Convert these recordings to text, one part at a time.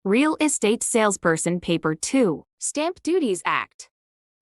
Real Estate Salesperson Paper 2. Stamp Duties Act.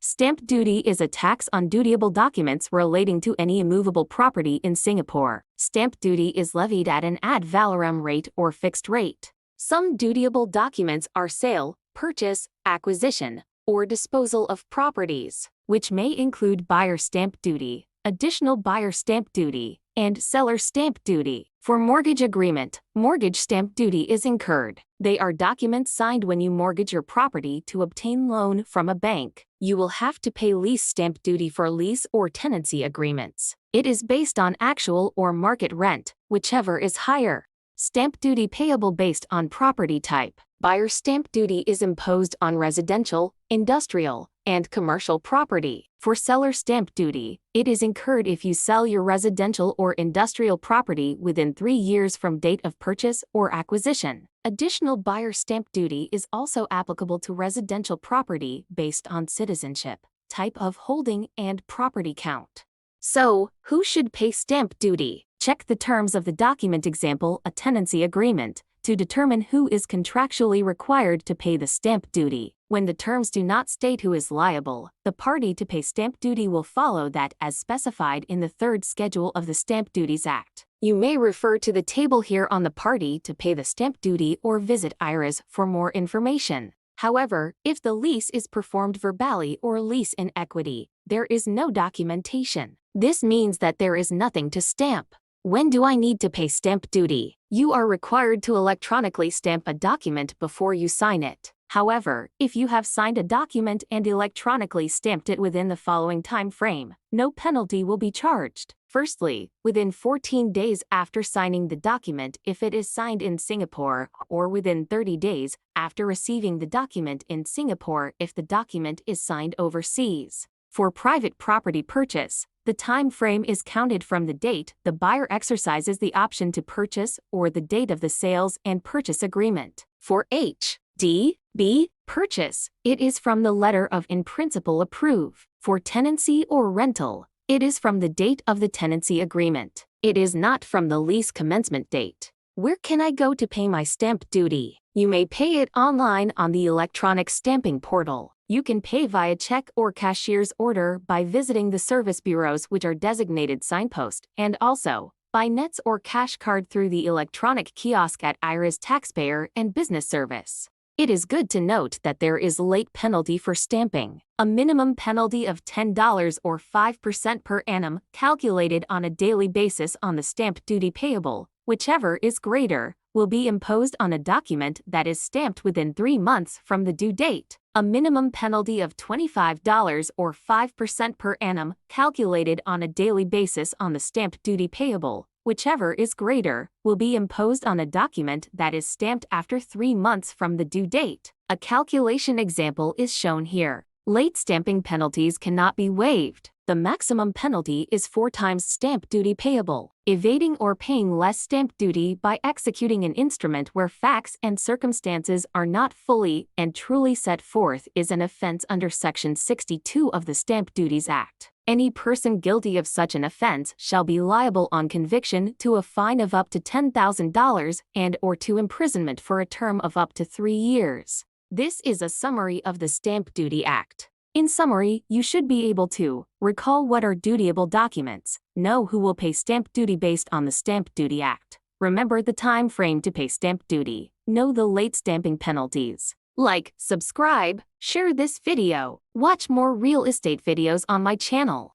Stamp duty is a tax on dutiable documents relating to any immovable property in Singapore. Stamp duty is levied at an ad valorem rate or fixed rate. Some dutiable documents are sale, purchase, acquisition, or disposal of properties, which may include buyer stamp duty, additional buyer stamp duty, and seller stamp duty. For mortgage agreement, mortgage stamp duty is incurred. They are documents signed when you mortgage your property to obtain loan from a bank. You will have to pay lease stamp duty for lease or tenancy agreements. It is based on actual or market rent, whichever is higher. Stamp duty payable based on property type. Buyer stamp duty is imposed on residential, industrial, and commercial property. For seller stamp duty, it is incurred if you sell your residential or industrial property within 3 years from date of purchase or acquisition. Additional buyer stamp duty is also applicable to residential property based on citizenship, type of holding, and property count. So, who should pay stamp duty? Check the terms of the document example, a tenancy agreement, to determine who is contractually required to pay the stamp duty. When the terms do not state who is liable, the party to pay stamp duty will follow that as specified in the third schedule of the Stamp Duties Act. You may refer to the table here on the party to pay the stamp duty or visit IRAS for more information. However, if the lease is performed verbally or lease in equity, there is no documentation. This means that there is nothing to stamp. When do I need to pay stamp duty? You are required to electronically stamp a document before you sign it. However, if you have signed a document and electronically stamped it within the following time frame, no penalty will be charged. Firstly, within 14 days after signing the document if it is signed in Singapore, or within 30 days after receiving the document in Singapore if the document is signed overseas. For private property purchase, the time frame is counted from the date the buyer exercises the option to purchase or the date of the sales and purchase agreement. For H.D.B. purchase, it is from the letter of in principle approve. For tenancy or rental, it is from the date of the tenancy agreement. It is not from the lease commencement date. Where can I go to pay my stamp duty? You may pay it online on the electronic stamping portal. You can pay via check or cashier's order by visiting the service bureaus which are designated signpost, and also by nets or cash card through the electronic kiosk at IRAS Taxpayer and Business Service. It is good to note that there is late penalty for stamping. A minimum penalty of $10 or 5% per annum calculated on a daily basis on the stamp duty payable, whichever is greater, will be imposed on a document that is stamped within 3 months from the due date. A minimum penalty of $25 or 5% per annum calculated on a daily basis on the stamp duty payable, whichever is greater, will be imposed on a document that is stamped after 3 months from the due date. A calculation example is shown here. Late stamping penalties cannot be waived. The maximum penalty is 4 times stamp duty payable. Evading or paying less stamp duty by executing an instrument where facts and circumstances are not fully and truly set forth is an offense under Section 62 of the Stamp Duties Act. Any person guilty of such an offense shall be liable on conviction to a fine of up to $10,000 and/or to imprisonment for a term of up to 3 years. This is a summary of the Stamp Duty Act. In summary, you should be able to recall what are dutiable documents, know who will pay stamp duty based on the Stamp Duty Act, remember the time frame to pay stamp duty, know the late stamping penalties. Like, subscribe, share this video, watch more real estate videos on my channel.